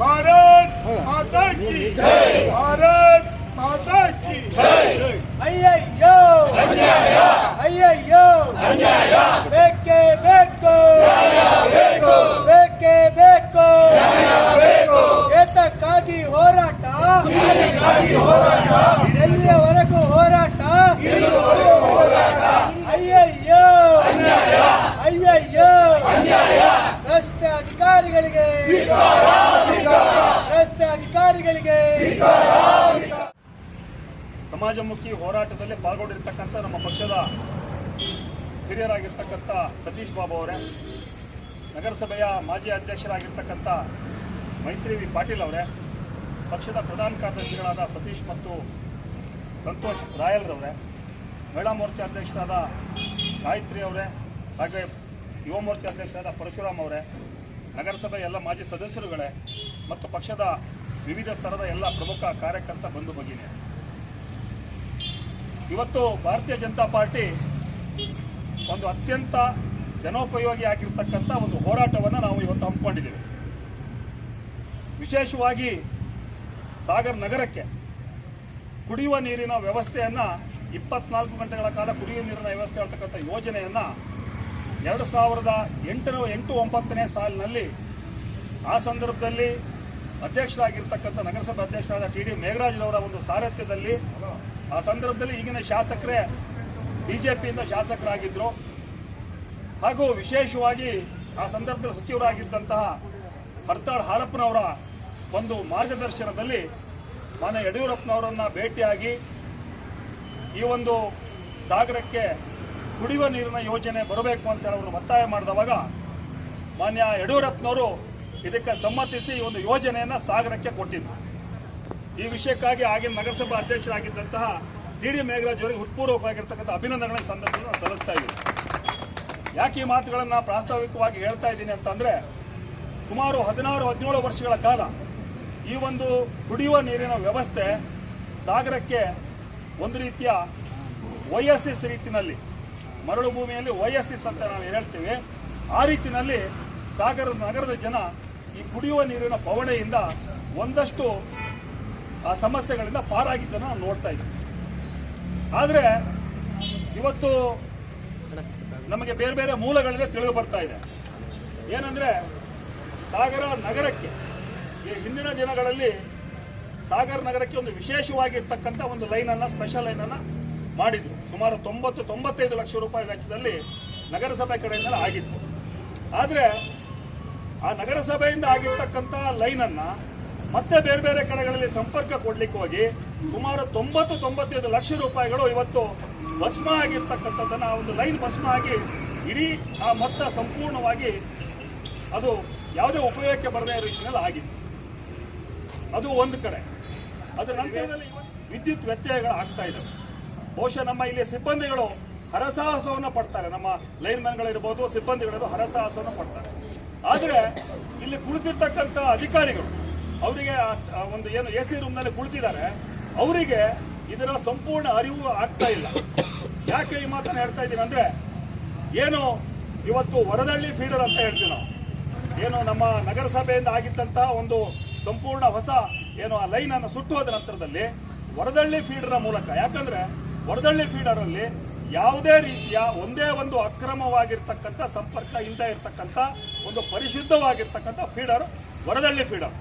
भारत माता की भारत माता की ಅಯ್ಯಯ್ಯೋ ಅಯ್ಯಯ್ಯೋ ಬೇಕೇ ಬೇಕು ಬೇಕೇ ಬೇಕು ಏತಕ್ಕಾಗಿ ಹೋರಾಟ ಎಲ್ಲಿಯವರೆಗೂ ಹೋರಾಟ ಅಯ್ಯಯ್ಯೋ ಅಯ್ಯಯ್ಯೋ ಭ್ರಷ್ಟ ಅಧಿಕಾರಿಗಳಿಗೆ ಭ್ರಷ್ಟ ಅಧಿಕಾರಿಗಳಿಗೆ ಸಮಾಜಮುಖಿ ಹೋರಾಟದಲ್ಲಿ ಪಾಲ್ಗೊಂಡಿರ್ತಕ್ಕಂಥ ನಮ್ಮ ಪಕ್ಷದ ಹಿರಿಯರಾಗಿರ್ತಕ್ಕಂಥ ಸತೀಶ್ ಬಾಬು ಅವರೇ, ನಗರಸಭೆಯ ಮಾಜಿ ಅಧ್ಯಕ್ಷರಾಗಿರ್ತಕ್ಕಂಥ ಮೈತ್ರಿ ವಿ ಪಾಟೀಲ್ ಅವರೇ, ಪಕ್ಷದ ಪ್ರಧಾನ ಕಾರ್ಯದರ್ಶಿಗಳಾದ ಸತೀಶ್ ಮತ್ತು ಸಂತೋಷ್ ರಾಯಲ್ರವರೇ, ಮಹಿಳಾ ಮೋರ್ಚಾ ಅಧ್ಯಕ್ಷರಾದ ಗಾಯತ್ರಿ ಅವರೇ, ಹಾಗೆ ಯುವ ಮೋರ್ಚಾ ಅಧ್ಯಕ್ಷರಾದ ಪರಶುರಾಮ್ ಅವರೇ, ನಗರಸಭೆ ಎಲ್ಲ ಮಾಜಿ ಸದಸ್ಯರುಗಳೇ ಮತ್ತು ಪಕ್ಷದ ವಿವಿಧ ಸ್ತರದ ಎಲ್ಲ ಪ್ರಮುಖ ಕಾರ್ಯಕರ್ತ ಬಂಧು ಭಗಿನಿ, ಇವತ್ತು ಭಾರತೀಯ ಜನತಾ ಪಾರ್ಟಿ ಒಂದು ಅತ್ಯಂತ ಜನೋಪಯೋಗಿ ಆಗಿರ್ತಕ್ಕಂಥ ಒಂದು ಹೋರಾಟವನ್ನು ನಾವು ಇವತ್ತು ಹಮ್ಮಿಕೊಂಡಿದ್ದೇವೆ. ವಿಶೇಷವಾಗಿ ಸಾಗರ್ ನಗರಕ್ಕೆ ಕುಡಿಯುವ ನೀರಿನ ವ್ಯವಸ್ಥೆಯನ್ನು 24 ಗಂಟೆಗಳ ಕಾಲ ಕುಡಿಯುವ ನೀರಿನ ವ್ಯವಸ್ಥೆ ಆಗ್ತಕ್ಕಂಥ ಯೋಜನೆಯನ್ನು 2008-9ನೇ ಸಾಲಿನಲ್ಲಿ ಆ ಸಂದರ್ಭದಲ್ಲಿ ಅಧ್ಯಕ್ಷರಾಗಿರ್ತಕ್ಕಂಥ ನಗರಸಭೆ ಅಧ್ಯಕ್ಷರಾದ ಟಿ ಡಿ ಮೇಘರಾಜ್ರವರ ಒಂದು ಸಾರಥ್ಯದಲ್ಲಿ ಆ ಸಂದರ್ಭದಲ್ಲಿ ಈಗಿನ ಶಾಸಕರೇ ಬಿಜೆಪಿಯಿಂದ ಶಾಸಕರಾಗಿದ್ದರು. ಹಾಗೂ ವಿಶೇಷವಾಗಿ ಆ ಸಂದರ್ಭದಲ್ಲಿ ಸಚಿವರಾಗಿದ್ದಂತಹ ಹರ್ತಾಳ್ ಹಾಲಪ್ಪನವರ ಒಂದು ಮಾರ್ಗದರ್ಶನದಲ್ಲಿ ಮಾನ್ಯ ಯಡಿಯೂರಪ್ಪನವರನ್ನು ಭೇಟಿಯಾಗಿ ಈ ಒಂದು ಸಾಗರಕ್ಕೆ ಕುಡಿಯುವ ನೀರಿನ ಯೋಜನೆ ಬರಬೇಕು ಅಂತೇಳಿ ಅವರು ಒತ್ತಾಯ ಮಾಡಿದವಾಗ ಮಾನ್ಯ ಯಡಿಯೂರಪ್ಪನವರು ಇದಕ್ಕೆ ಸಮ್ಮತಿಸಿ ಈ ಒಂದು ಯೋಜನೆಯನ್ನು ಸಾಗರಕ್ಕೆ ಕೊಟ್ಟಿದ್ದರು. ಈ ವಿಷಯಕ್ಕಾಗಿ ಆಗಿನ ನಗರಸಭಾ ಅಧ್ಯಕ್ಷರಾಗಿದ್ದಂತಹ ಟಿ ಡಿ ಮೇಘರಾಜ್ ಅವರಿಗೆ ಹೃತ್ಪೂರ್ವಕವಾಗಿರ್ತಕ್ಕಂಥ ಅಭಿನಂದನೆಗಳ ಸಂದರ್ಭದಲ್ಲಿ ಸಲ್ಲಿಸ್ತಾ ಇದ್ದೀನಿ. ಯಾಕೆ ಈ ಮಾತುಗಳನ್ನು ಪ್ರಾಸ್ತಾವಿಕವಾಗಿ ಹೇಳ್ತಾ ಇದ್ದೀನಿ ಅಂತಂದರೆ, ಸುಮಾರು 16-17 ವರ್ಷಗಳ ಕಾಲ ಈ ಒಂದು ಕುಡಿಯುವ ನೀರಿನ ವ್ಯವಸ್ಥೆ ಸಾಗರಕ್ಕೆ ಒಂದು ರೀತಿಯ ಓಎಸ್ಎಸ್ ರೀತಿಯಲ್ಲಿ, ಮರಳು ಭೂಮಿಯಲ್ಲಿ ಓಎಸ್ಎಸ್ ಅಂತ ನಾವು ಹೇಳ್ತೀವಿ, ಆ ರೀತಿಯಲ್ಲಿ ಸಾಗರ ನಗರದ ಜನ ಈ ಕುಡಿಯುವ ನೀರಿನ ಬವಣೆಯಿಂದ ಒಂದಷ್ಟು ಆ ಸಮಸ್ಯೆಗಳಿಂದ ಪಾರಾಗಿದ್ದನ್ನು ನಾವು ನೋಡ್ತಾ ಇದ್ದೀವಿ. ಆದರೆ ಇವತ್ತು ನಮಗೆ ಬೇರೆ ಬೇರೆ ಮೂಲಗಳಿಂದ ತಿಳಿದು ಬರ್ತಾ ಇದೆ. ಏನಂದರೆ ಸಾಗರ ನಗರಕ್ಕೆ ಈ ಹಿಂದಿನ ದಿನಗಳಲ್ಲಿ ಸಾಗರ ನಗರಕ್ಕೆ ಒಂದು ವಿಶೇಷವಾಗಿರ್ತಕ್ಕಂಥ ಒಂದು ಲೈನನ್ನು, ಸ್ಪೆಷಲ್ ಲೈನನ್ನು ಮಾಡಿದ್ರು. ಸುಮಾರು 90-95 ಲಕ್ಷ ರೂಪಾಯಿ ವೆಚ್ಚದಲ್ಲಿ ನಗರಸಭೆ ಕಡೆಯಿಂದ ಆಗಿತ್ತು. ಆದರೆ ಆ ನಗರಸಭೆಯಿಂದ ಆಗಿರ್ತಕ್ಕಂಥ ಲೈನನ್ನು ಮತ್ತೆ ಬೇರೆ ಬೇರೆ ಕಡೆಗಳಲ್ಲಿ ಸಂಪರ್ಕ ಕೊಡ್ಲಿಕ್ಕೆ ಹೋಗಿ ಸುಮಾರು 90-95 ಲಕ್ಷ ರೂಪಾಯಿಗಳು ಇವತ್ತು ಭಸ್ಮ ಆಗಿರ್ತಕ್ಕಂಥದ್ದನ್ನು, ಆ ಒಂದು ಲೈನ್ ಭಸ್ಮ ಆಗಿ ಇಡೀ ಆ ಮೊತ್ತ ಸಂಪೂರ್ಣವಾಗಿ ಅದು ಯಾವುದೇ ಉಪಯೋಗಕ್ಕೆ ಬರದೇ ರೀತಿಯಲ್ಲಿ ಆಗಿತ್ತು. ಅದು ಒಂದು ಕಡೆ. ಅದರ ನಂತರದಲ್ಲಿ ವಿದ್ಯುತ್ ವ್ಯತ್ಯಯಗಳು ಆಗ್ತಾ ಇದ್ದಾವೆ. ಬಹುಶಃ ನಮ್ಮ ಇಲ್ಲಿ ಸಿಬ್ಬಂದಿಗಳು ಹರಸಾಹಸವನ್ನು ಪಡ್ತಾರೆ, ನಮ್ಮ ಲೈನ್ಮನ್ಗಳಿರ್ಬೋದು, ಸಿಬ್ಬಂದಿಗಳು ಹರಸಾಹಸವನ್ನು ಪಡ್ತಾರೆ. ಆದರೆ ಇಲ್ಲಿ ಕುಳಿತಿರ್ತಕ್ಕಂಥ ಅಧಿಕಾರಿಗಳು, ಅವರಿಗೆ ಒಂದು ಏನು AC ರೂಮ್ನಲ್ಲಿ ಕುಳಿತಿದ್ದಾರೆ, ಅವರಿಗೆ ಇದರ ಸಂಪೂರ್ಣ ಅರಿವು ಆಗ್ತಾ ಇಲ್ಲ. ಯಾಕೆ ಈ ಮಾತನ್ನು ಹೇಳ್ತಾ ಇದ್ದೀನಿ ಅಂದರೆ, ಏನು ಇವತ್ತು ವರದಳ್ಳಿ ಫೀಡರ್ ಅಂತ ಹೇಳ್ತೀವಿ ನಾವು, ಏನು ನಮ್ಮ ನಗರಸಭೆಯಿಂದ ಆಗಿದ್ದಂತಹ ಒಂದು ಸಂಪೂರ್ಣ ಹೊಸ ಏನು ಆ ಲೈನನ್ನು ಸುಟ್ಟುವುದ ನಂತರದಲ್ಲಿ ವರದಳ್ಳಿ ಫೀಡರ್ನ ಮೂಲಕ, ಯಾಕಂದರೆ ವರದಳ್ಳಿ ಫೀಡರಲ್ಲಿ ಯಾವುದೇ ರೀತಿಯ ಒಂದೇ ಒಂದು ಅಕ್ರಮವಾಗಿರ್ತಕ್ಕಂಥ ಸಂಪರ್ಕ ಇಲ್ಲದೆ ಇರತಕ್ಕಂಥ ಒಂದು ಪರಿಶುದ್ಧವಾಗಿರ್ತಕ್ಕಂಥ ಫೀಡರ್ ವರದಳ್ಳಿ ಫೀಡರ್.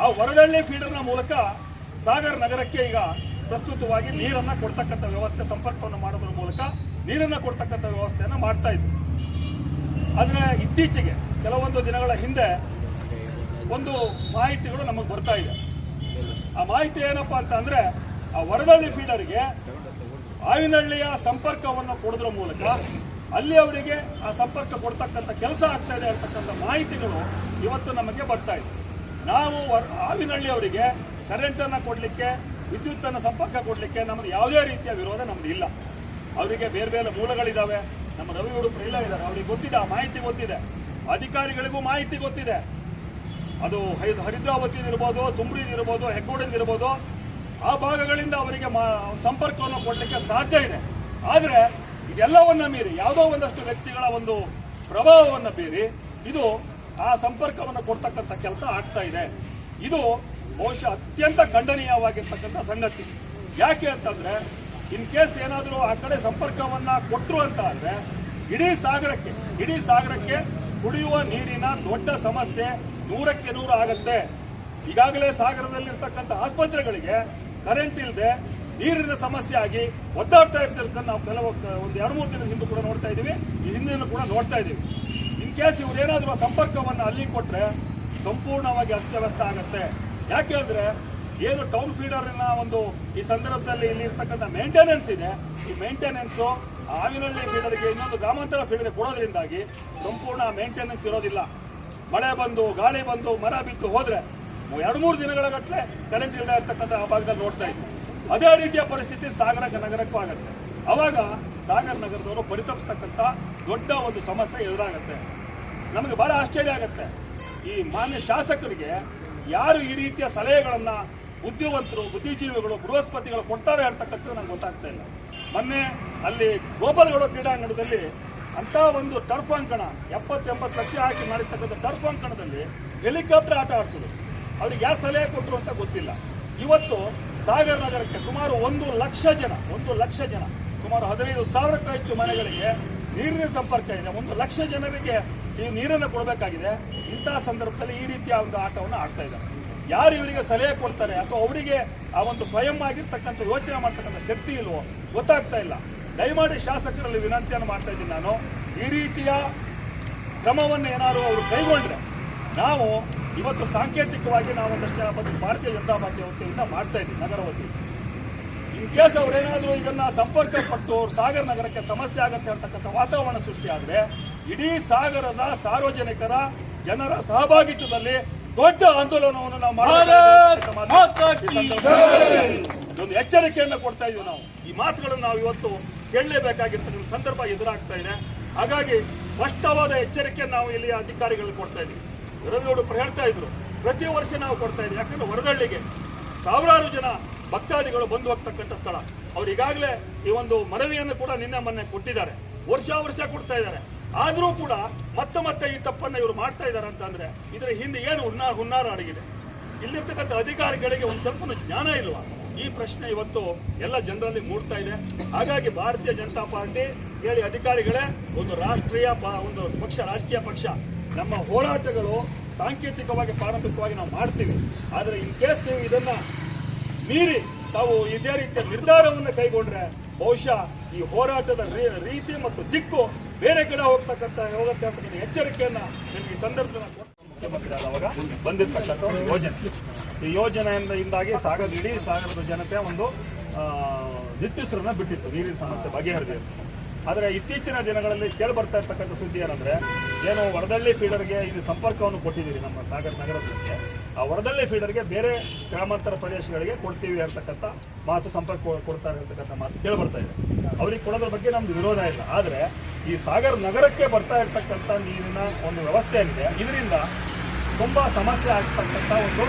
ಆ ವರದಳ್ಳಿ ಫೀಡರ್ನ ಮೂಲಕ ಸಾಗರ ನಗರಕ್ಕೆ ಈಗ ಪ್ರಸ್ತುತವಾಗಿ ನೀರನ್ನು ಕೊಡ್ತಕ್ಕಂಥ ವ್ಯವಸ್ಥೆ, ಸಂಪರ್ಕವನ್ನು ಮಾಡೋದ್ರ ಮೂಲಕ ನೀರನ್ನು ಕೊಡ್ತಕ್ಕಂಥ ವ್ಯವಸ್ಥೆಯನ್ನು ಮಾಡ್ತಾ ಇದ್ರು. ಆದರೆ ಇತ್ತೀಚೆಗೆ ಕೆಲವೊಂದು ದಿನಗಳ ಹಿಂದೆ ಒಂದು ಮಾಹಿತಿಗಳು ನಮಗೆ ಬರ್ತಾ ಇದೆ. ಆ ಮಾಹಿತಿ ಏನಪ್ಪ ಅಂತ ಅಂದರೆ, ಆ ವರದಳ್ಳಿ ಫೀಡರ್ಗೆ ಆವಿನಹಳ್ಳಿಯ ಸಂಪರ್ಕವನ್ನು ಕೊಡೋದ್ರ ಮೂಲಕ ಅಲ್ಲಿ ಅವರಿಗೆ ಆ ಸಂಪರ್ಕ ಕೊಡ್ತಕ್ಕಂಥ ಕೆಲಸ ಆಗ್ತಾ ಇದೆ ಅಂತಕ್ಕಂಥ ಮಾಹಿತಿಗಳು ಇವತ್ತು ನಮಗೆ ಬರ್ತಾ ಇದೆ. ನಾವು ಆವಿನಹಳ್ಳಿ ಅವರಿಗೆ ಕರೆಂಟನ್ನು ಕೊಡಲಿಕ್ಕೆ, ವಿದ್ಯುತ್ತನ್ನು ಸಂಪರ್ಕ ಕೊಡಲಿಕ್ಕೆ ನಮ್ಮದು ಯಾವುದೇ ರೀತಿಯ ವಿರೋಧ ನಮ್ಮದು ಇಲ್ಲ. ಅವರಿಗೆ ಬೇರೆ ಬೇರೆ ಮೂಲಗಳಿದ್ದಾವೆ. ನಮ್ಮ ರವಿ ಉಡುಪರು ಇಲ್ಲ ಇದ್ದಾರೆ, ಅವ್ರಿಗೆ ಗೊತ್ತಿದೆ, ಆ ಮಾಹಿತಿ ಗೊತ್ತಿದೆ. ಅಧಿಕಾರಿಗಳಿಗೂ ಮಾಹಿತಿ ಗೊತ್ತಿದೆ. ಅದು ಹರಿದ್ರಾವತಿದಿರ್ಬೋದು, ತುಮ್ರಿದಿರ್ಬೋದು, ಹೆಗ್ಗೋಡಿದಿರ್ಬೋದು, ಆ ಭಾಗಗಳಿಂದ ಅವರಿಗೆ ಸಂಪರ್ಕವನ್ನು ಕೊಡಲಿಕ್ಕೆ ಸಾಧ್ಯ ಇದೆ. ಆದರೆ ಇದೆಲ್ಲವನ್ನ ಮೀರಿ ಯಾವುದೋ ಒಂದಷ್ಟು ವ್ಯಕ್ತಿಗಳ ಒಂದು ಪ್ರಭಾವವನ್ನು ಬೀರಿ ಇದು ಆ ಸಂಪರ್ಕವನ್ನು ಕೊಡ್ತಕ್ಕಂಥ ಕೆಲಸ ಆಗ್ತಾ ಇದೆ. ಇದು ಬಹುಶಃ ಅತ್ಯಂತ ಖಂಡನೀಯವಾಗಿರ್ತಕ್ಕಂಥ ಸಂಗತಿ. ಯಾಕೆ ಅಂತಂದ್ರೆ ಇನ್ ಕೇಸ್ ಏನಾದರೂ ಆ ಕಡೆ ಸಂಪರ್ಕವನ್ನ ಕೊಟ್ಟರು ಅಂತ ಅಂದ್ರೆ ಇಡೀ ಸಾಗರಕ್ಕೆ ಕುಡಿಯುವ ನೀರಿನ ದೊಡ್ಡ ಸಮಸ್ಯೆ 100ಕ್ಕೆ 100 ಆಗತ್ತೆ. ಈಗಾಗಲೇ ಸಾಗರದಲ್ಲಿರ್ತಕ್ಕಂಥ ಆಸ್ಪತ್ರೆಗಳಿಗೆ ಕರೆಂಟ್ ಇಲ್ಲದೆ ನೀರಿನ ಸಮಸ್ಯೆ ಆಗಿ ಒದ್ದಾಡ್ತಾ ಇರ್ತಕ್ಕಂಥ ನಾವು ಒಂದು 2-3 ದಿನದ ಹಿಂದೆ ಕೂಡ ನೋಡ್ತಾ ಇದ್ದೀವಿ, ಈ ಹಿಂದಿನ ಕೂಡ ನೋಡ್ತಾ ಇದ್ದೀವಿ. ಇನ್ ಕೇಸ್ ಇವ್ರೇನಾದ್ರೂ ಸಂಪರ್ಕವನ್ನು ಅಲ್ಲಿ ಕೊಟ್ರೆ ಸಂಪೂರ್ಣವಾಗಿ ಅಸ್ತವ್ಯಸ್ತ ಆಗತ್ತೆ. ಯಾಕೆ ಅಂದ್ರೆ ಏನು ಟೌನ್ ಫೀಡರ್ನ ಒಂದು ಈ ಸಂದರ್ಭದಲ್ಲಿ ಇಲ್ಲಿ ಇರ್ತಕ್ಕಂಥ ಮೇಂಟೆನೆನ್ಸ್ ಇದೆ, ಈ ಮೇಂಟೆನೆನ್ಸ್ ಆವಿನಹಳ್ಳಿ ಫೀಡರ್ಗೆ ಇನ್ನೊಂದು ಗ್ರಾಮಾಂತರ ಫೀಡರ್ಗೆ ಕೊಡೋದ್ರಿಂದಾಗಿ ಸಂಪೂರ್ಣ ಮೇಂಟೆನೆನ್ಸ್ ಇರೋದಿಲ್ಲ. ಮಳೆ ಬಂದು ಗಾಳಿ ಬಂದು ಮರ ಬಿದ್ದು ಹೋದ್ರೆ 2-3 ದಿನಗಳ ಗಟ್ಟಲೆ ಕರೆಂಟ್ ಇಲ್ಲದೆ ಇರ್ತಕ್ಕಂಥ ಆ ಭಾಗದಲ್ಲಿ ನೋಡ್ತಾ ಇದ್ವಿ. ಅದೇ ರೀತಿಯ ಪರಿಸ್ಥಿತಿ ನಗರಕ್ಕೂ ಆಗುತ್ತೆ. ಅವಾಗ ಸಾಗರ ನಗರದವರು ಪರಿತಪಿಸ್ತಕ್ಕಂಥ ದೊಡ್ಡ ಒಂದು ಸಮಸ್ಯೆ ಎದುರಾಗುತ್ತೆ. ನಮಗೆ ಬಹಳ ಆಶ್ಚರ್ಯ ಆಗುತ್ತೆ, ಈ ಮಾನ್ಯ ಶಾಸಕರಿಗೆ ಯಾರು ಈ ರೀತಿಯ ಸಲಹೆಗಳನ್ನ ಬುದ್ಧಿವಂತರು, ಬುದ್ಧಿಜೀವಿಗಳು, ಬೃಹಸ್ಪತಿಗಳು ಕೊಡ್ತಾರೆ ಅಂತಕ್ಕಂಥದ್ದು ನಂಗೆ ಗೊತ್ತಾಗ್ತಾ ಇಲ್ಲ. ಮೊನ್ನೆ ಅಲ್ಲಿ ಗೋಪಾಲಗೌಡ ಕ್ರೀಡಾಂಗಣದಲ್ಲಿ ಅಂತ ಒಂದು ಟರ್ಫ್ ಅಂಕಣ 70-80 ಲಕ್ಷ ಹಾಕಿ ಮಾಡಿರ್ತಕ್ಕಂಥ ಟರ್ಫ್ ಅಂಕಣದಲ್ಲಿ ಹೆಲಿಕಾಪ್ಟರ್ ಆಟ ಆಡಿಸೋದು ಅವ್ರಿಗೆ ಯಾರು ಸಲಹೆ ಕೊಟ್ಟರು ಅಂತ ಗೊತ್ತಿಲ್ಲ. ಇವತ್ತು ಸಾಗರ ನಗರಕ್ಕೆ ಸುಮಾರು 1 ಲಕ್ಷ ಜನ ಸುಮಾರು 15,000ಕ್ಕೂ ಹೆಚ್ಚು ಮನೆಗಳಿಗೆ ನೀರಿನ ಸಂಪರ್ಕ ಇದೆ. 1 ಲಕ್ಷ ಜನರಿಗೆ ಈ ನೀರನ್ನು ಕೊಡಬೇಕಾಗಿದೆ. ಇಂತಹ ಸಂದರ್ಭದಲ್ಲಿ ಈ ರೀತಿಯ ಒಂದು ಆಟವನ್ನು ಆಡ್ತಾ ಇದ್ದಾರೆ. ಯಾರು ಇವರಿಗೆ ಸಲಹೆ ಕೊಡ್ತಾರೆ ಅಥವಾ ಅವರಿಗೆ ಆ ಒಂದು ಸ್ವಯಂ ಆಗಿರ್ತಕ್ಕಂಥ ಯೋಚನೆ ಮಾಡ್ತಕ್ಕಂಥ ಶಕ್ತಿ ಇಲ್ವೋ ಗೊತ್ತಾಗ್ತಾ ಇಲ್ಲ. ದಯಮಾಡಿ ಶಾಸಕರಲ್ಲಿ ವಿನಂತಿಯನ್ನು ಮಾಡ್ತಾ ಇದ್ದೀನಿ ನಾನು, ಈ ರೀತಿಯ ಕ್ರಮವನ್ನು ಏನಾದರೂ ಅವರು ಕೈಗೊಂಡ್ರೆ ನಾವು ಇವತ್ತು ಸಾಂಕೇತಿಕವಾಗಿ ನಾವು ಒಂದಷ್ಟು ಜನ ಬಂದು ಭಾರತೀಯ ಜನತಾ ಪಾರ್ಟಿ ವತಿಯಿಂದ ಮಾಡ್ತಾ ಇದ್ದೀವಿ ನಗರ ವತಿಯಿಂದ. ಇನ್ ಕೇಸ್ ಅವರೇನಾದರೂ ಇದನ್ನ ಸಂಪರ್ಕ ಪಟ್ಟು ಸಾಗರ ನಗರಕ್ಕೆ ಸಮಸ್ಯೆ ಆಗತ್ತೆ ಅಂತಕ್ಕಂಥ ವಾತಾವರಣ ಸೃಷ್ಟಿ ಆದರೆ ಇಡೀ ಸಾಗರದ ಸಾರ್ವಜನಿಕರ ಜನರ ಸಹಭಾಗಿತ್ವದಲ್ಲಿ ದೊಡ್ಡ ಆಂದೋಲನವನ್ನು ನಾವು ಒಂದು ಎಚ್ಚರಿಕೆಯನ್ನು ಕೊಡ್ತಾ ಇದೀವಿ. ನಾವು ಈ ಮಾತುಗಳನ್ನು ನಾವು ಇವತ್ತು ಕೇಳಲೇಬೇಕಾಗಿರ್ತಕ್ಕಂಥ ಸಂದರ್ಭ ಎದುರಾಗ್ತಾ ಇದೆ. ಹಾಗಾಗಿ ಸ್ಪಷ್ಟವಾದ ಎಚ್ಚರಿಕೆಯನ್ನು ನಾವು ಇಲ್ಲಿ ಅಧಿಕಾರಿಗಳಿಗೆ ಕೊಡ್ತಾ ಇದ್ದೀವಿ. ರವಿಗೌಡರು ಹೇಳ್ತಾ ಇದ್ರು, ಪ್ರತಿ ವರ್ಷ ನಾವು ಕೊಡ್ತಾ ಇದ್ದೀವಿ. ಯಾಕಂದ್ರೆ ವರದಳ್ಳಿಗೆ ಸಾವಿರಾರು ಜನ ಭಕ್ತಾದಿಗಳು ಬಂದು ಹೋಗ್ತಕ್ಕಂಥ ಸ್ಥಳ. ಅವ್ರು ಈಗಾಗಲೇ ಈ ಒಂದು ಮನವಿಯನ್ನು ಕೂಡ ನಿನ್ನೆ ಮೊನ್ನೆ ಕೊಟ್ಟಿದ್ದಾರೆ, ವರ್ಷ ಕೊಡ್ತಾ ಇದ್ದಾರೆ. ಆದರೂ ಕೂಡ ಮತ್ತೆ ಈ ತಪ್ಪನ್ನು ಇವರು ಮಾಡ್ತಾ ಇದ್ದಾರೆ ಅಂತಂದ್ರೆ ಇದರ ಹಿಂದೆ ಏನು ಹುನ್ನಾರ ಅಡಗಿದೆ? ಇಲ್ಲಿರ್ತಕ್ಕಂಥ ಅಧಿಕಾರಿಗಳಿಗೆ ಒಂದು ಸ್ವಲ್ಪ ಜ್ಞಾನ ಇಲ್ವಾ? ಈ ಪ್ರಶ್ನೆ ಇವತ್ತು ಎಲ್ಲ ಜನರಲ್ಲಿ ಮೂಡ್ತಾ ಇದೆ. ಹಾಗಾಗಿ ಭಾರತೀಯ ಜನತಾ ಪಾರ್ಟಿ ಹೇಳಿ ಅಧಿಕಾರಿಗಳೇ, ಒಂದು ರಾಷ್ಟ್ರೀಯ ಒಂದು ಪಕ್ಷ, ರಾಜಕೀಯ ಪಕ್ಷ, ನಮ್ಮ ಹೋರಾಟಗಳು ಸಾಂಕೇತಿಕವಾಗಿ ಪ್ರಾರಂಭಿಕವಾಗಿ ನಾವು ಮಾಡ್ತೀವಿ. ಆದರೆ ಇನ್ ಕೇಸ್ ನೀವು ಇದನ್ನ ಮೀರಿ ತಾವು ಇದೇ ರೀತಿಯ ನಿರ್ಧಾರವನ್ನು ಕೈಗೊಂಡ್ರೆ ಬಹುಶಃ ಈ ಹೋರಾಟದ ರೀತಿ ಮತ್ತು ದಿಕ್ಕು ಬೇರೆ ಕಡೆ ಹೋಗುತ್ತೆ ಅಂತಕ್ಕಂಥ ಎಚ್ಚರಿಕೆಯನ್ನ ನಿಮಗೆ ಈ ಸಂದರ್ಭದಲ್ಲಿ ಮುಖ್ಯಮಂತ್ರಿಗಳಾದಾಗ ಬಂದಿರತಕ್ಕಂಥ ಒಂದು ಯೋಜನೆ. ಈ ಯೋಜನೆಯಿಂದಾಗಿ ಇಡೀ ಸಾಗರದ ಜನತೆ ಒಂದು ನಿಟ್ಟುಸಿರನ್ನ ಬಿಟ್ಟಿತ್ತು, ನೀರಿನ ಸಮಸ್ಯೆ ಬಗೆಹರಿದಿತ್ತು. ಆದರೆ ಇತ್ತೀಚಿನ ದಿನಗಳಲ್ಲಿ ಕೇಳಿ ಬರ್ತಾ ಇರ್ತಕ್ಕಂಥ ಸುದ್ದಿ ಏನಂದ್ರೆ, ಏನು ವರದಳ್ಳಿ ಫೀಡರ್ಗೆ ಇದು ಸಂಪರ್ಕವನ್ನು ಕೊಟ್ಟಿದ್ದೀರಿ ನಮ್ಮ ಸಾಗರ ನಗರಕ್ಕೆ, ಆ ವರದಳ್ಳಿ ಫೀಡರ್ಗೆ ಬೇರೆ ಗ್ರಾಮಾಂತರ ಪ್ರದೇಶಗಳಿಗೆ ಕೊಡ್ತೀವಿ ಅಂತಕ್ಕಂಥ ಮಾತು, ಸಂಪರ್ಕ ಕೊಡ್ತಾರೆ ಇರ್ತಕ್ಕಂಥ ಮಾತು ಕೇಳಿ ಬರ್ತಾ ಇದೆ. ಅವ್ರಿಗೆ ಕೊಡೋದ್ರ ಬಗ್ಗೆ ನಮ್ದು ವಿರೋಧ ಇಲ್ಲ. ಆದರೆ ಈ ಸಾಗರ ನಗರಕ್ಕೆ ಬರ್ತಾ ಇರ್ತಕ್ಕಂಥ ನೀರಿನ ಒಂದು ವ್ಯವಸ್ಥೆ ಏನಿದೆ, ಇದರಿಂದ ತುಂಬಾ ಸಮಸ್ಯೆ ಆಗ್ತಕ್ಕಂಥ ಒಂದು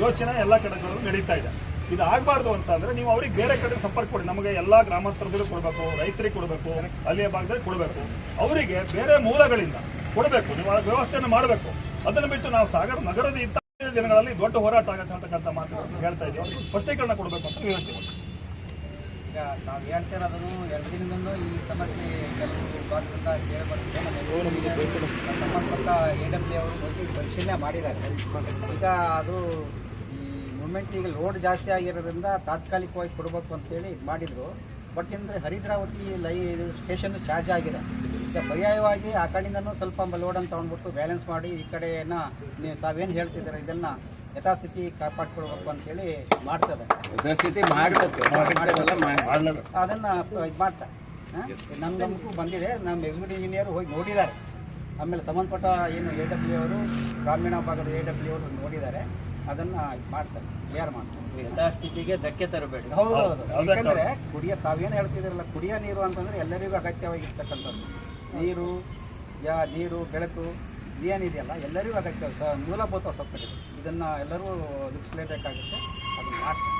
ಯೋಚನೆ ಎಲ್ಲ ಕಡೆಗಳಲ್ಲೂ ನಡೀತಾ ಇದೆ. ಇದು ಆಗಬಾರ್ದು ಅಂತಂದ್ರೆ ನೀವು ಅವ್ರಿಗೆ ಬೇರೆ ಕಡೆ ಸಂಪರ್ಕ ಕೊಡಿ. ನಮಗೆ ಎಲ್ಲಾ ಗ್ರಾಮಾಂತರದಲ್ಲೂ ಕೊಡಬೇಕು, ರೈತರಿಗೆ ಕೊಡಬೇಕು, ಅಲ್ಲಿಯ ಭಾಗದಲ್ಲಿ ಕೊಡಬೇಕು, ಅವರಿಗೆ ಬೇರೆ ಮೂಲಗಳಿಂದ ಕೊಡಬೇಕು. ನೀವು ವ್ಯವಸ್ಥೆಯನ್ನು ಮಾಡಬೇಕು. ಅದನ್ನು ಬಿಟ್ಟು ನಾವು ಸಾಗರ ನಗರದ ಇಂಥ ದಿನಗಳಲ್ಲಿ ದೊಡ್ಡ ಹೋರಾಟ ಆಗತ್ತೆ ಅಂತಕ್ಕಂಥ ಮಾತುಗಳನ್ನು ಹೇಳ್ತಾ ಇದ್ದೀವಿ. ಸ್ಪಷ್ಟೀಕರಣ ಕೊಡಬೇಕು ಅಂತ ಹೇಳ್ತೀವಿ. ಈಗ ನಾವು ಹೇಳ್ತಿರೋದನ್ನು 2 ದಿನದಿಂದ ಈ ಸಮಸ್ಯೆ ಕೆಲವು ಭಾಗದಿಂದ ಕೇಳಿಬರ್ತಿದೆ. ಸಂಬಂಧಪಟ್ಟ AW ಅವರು ಹೋಗಿ ಪರಿಶೀಲನೆ ಮಾಡಿದ್ದಾರೆ. ಈಗ ಅದು ಮೂಮೆಂಟ್ ಈಗ ಲೋಡ್ ಜಾಸ್ತಿ ಆಗಿರೋದ್ರಿಂದ ತಾತ್ಕಾಲಿಕವಾಗಿ ಕೊಡಬೇಕು ಅಂತೇಳಿ ಇದು ಮಾಡಿದರು. ಬಟ್ ಅಂದರೆ ಹರಿದ್ರಾವತಿ ಇದು ಸ್ಟೇಷನ್ ಚಾರ್ಜ್ ಆಗಿದೆ. ಈಗ ಪರ್ಯಾಯವಾಗಿ ಆ ಕಡೆಯಿಂದನೂ ಸ್ವಲ್ಪ ಲೋಡನ್ನು ತೊಗೊಂಡ್ಬಿಟ್ಟು ಬ್ಯಾಲೆನ್ಸ್ ಮಾಡಿ ಈ ಕಡೆಯನ್ನು ನೀವು ತಾವೇನು ಹೇಳ್ತಿದ್ದಾರೆ ಇದನ್ನು ಯಥಾಸ್ಥಿತಿ ಕಾಪಾಡ್ಕೊಳ್ಬೇಕು ಅಂತೇಳಿ ಮಾಡ್ತದೆ. ಅದನ್ನು ಇದು ಮಾಡ್ತಾರೆ. ನಮ್ಮ ಗಮನಕ್ಕೂ ಬಂದಿದೆ. ನಮ್ಮ ಎಕ್ಸಿಕ್ಯೂಟಿವ್ ಇಂಜಿನಿಯರ್ ಹೋಗಿ ನೋಡಿದ್ದಾರೆ. ಆಮೇಲೆ ಸಂಬಂಧಪಟ್ಟ ಏನು AW ಅವರು, ಗ್ರಾಮೀಣ ಭಾಗದ AW ಅವರು ನೋಡಿದ್ದಾರೆ. ಅದನ್ನ ಮಾಡ್ತಾರೆ, ಕ್ಲಿಯರ್ ಮಾಡ್ತಾರೆ. ಯಥಾಸ್ಥಿತಿಗೆ ಧಕ್ಕೆ ತರಬೇಡಿ. ಹೌದೌದು. ಯಾಕಂದ್ರೆ ತಾವೇನು ಹೇಳ್ತಿದ್ರಲ್ಲ, ಕುಡಿಯೋ ನೀರು ಅಂತಂದ್ರೆ ಎಲ್ಲರಿಗೂ ಅಗತ್ಯವಾಗಿರ್ತಕ್ಕಂಥದ್ದು. ನೀರು ಬೆಳಕು ಏನಿದೆಯಲ್ಲ ಎಲ್ಲರಿಗೂ ಅಗತ್ಯ, ಮೂಲಭೂತ ಸೌಕರ್ಯ. ಇದನ್ನ ಎಲ್ಲರೂ ಒದಗಿಸಲೇಬೇಕಾಗುತ್ತೆ. ಅದನ್ನ ಮಾಡ್ತಾರೆ.